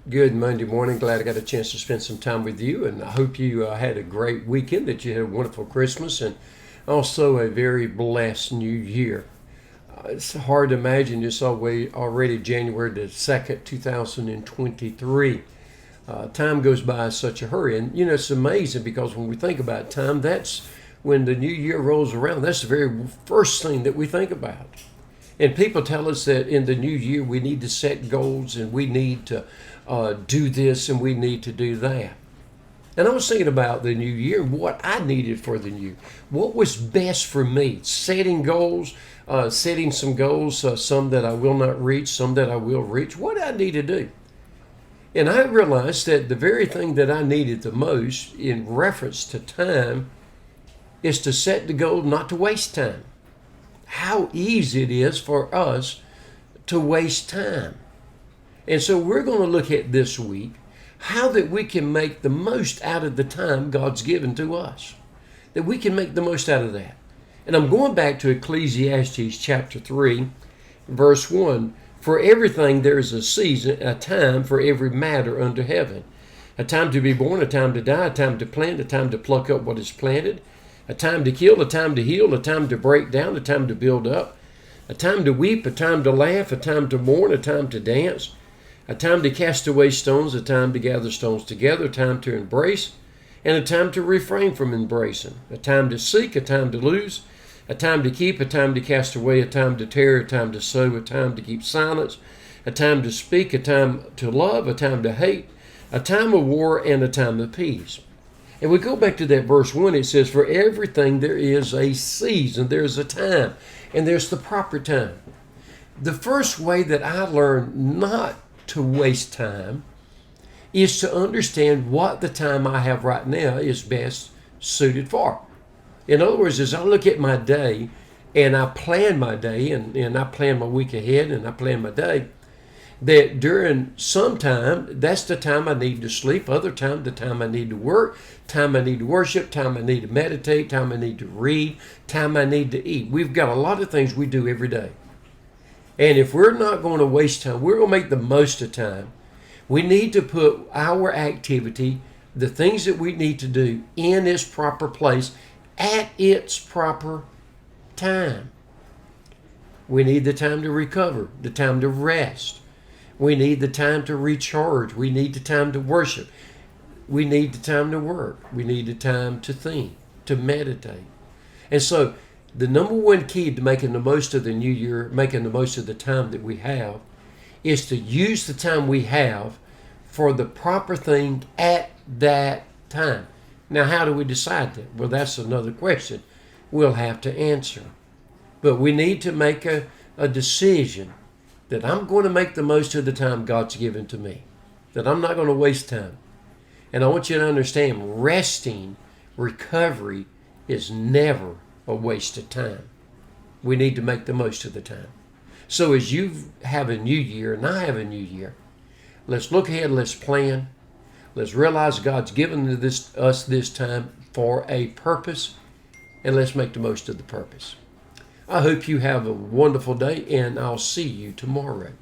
Good Monday morning. Glad I got a chance to spend some time with you, and I hope you had a great weekend, that you had a wonderful Christmas, and also a very blessed New Year. It's hard to imagine it's already January the 2nd, 2023. Time goes by in such a hurry, and it's amazing because when we think about time, that's when the new year rolls around. That's the very first thing that we think about. And people tell us that in the new year we need to set goals and we need to do this and we need to do that. And I was thinking about the new year, what I needed for the new, what was best for me, setting goals, setting some goals, some that I will not reach, some that I will reach, what I need to do. And I realized that the very thing that I needed the most in reference to time is to set the goal not to waste time. How easy it is for us to waste time. And so we're going to look at this week how that we can make the most out of the time God's given to us. That we can make the most out of that. And I'm going back to Ecclesiastes chapter 3, verse 1. For everything there is a season, a time for every matter under heaven. A time to be born, a time to die, a time to plant, a time to pluck up what is planted. A time to kill, a time to heal, a time to break down, a time to build up, a time to weep, a time to laugh, a time to mourn, a time to dance, a time to cast away stones, a time to gather stones together, a time to embrace, and a time to refrain from embracing, a time to seek, a time to lose, a time to keep, a time to cast away, a time to tear, a time to sow, a time to keep silence, a time to speak, a time to love, a time to hate, a time of war, and a time of peace. And we go back to that verse 1, it says, for everything there is a season, there's a time, and there's the proper time. The first way that I learned not to waste time is to understand what the time I have right now is best suited for. In other words, as I look at my day, and I plan my day, and I plan my week ahead, and I plan my day, that during some time, that's the time I need to sleep. Other time, the time I need to work, time I need to worship, time I need to meditate, time I need to read, time I need to eat. We've got a lot of things we do every day. And if we're not going to waste time, we're going to make the most of time. We need to put our activity, the things that we need to do, in its proper place at its proper time. We need the time to recover, the time to rest. We need the time to recharge. We need the time to worship. We need the time to work. We need the time to think, to meditate. And so the number one key to making the most of the new year, making the most of the time that we have, is to use the time we have for the proper thing at that time. Now, how do we decide that? Well, that's another question we'll have to answer. But we need to make a decision that I'm going to make the most of the time God's given to me, that I'm not going to waste time. And I want you to understand, resting, recovery is never a waste of time. We need to make the most of the time. So as you have a new year and I have a new year, let's look ahead, let's plan. Let's realize God's given us this time for a purpose, and let's make the most of the purpose. I hope you have a wonderful day, and I'll see you tomorrow.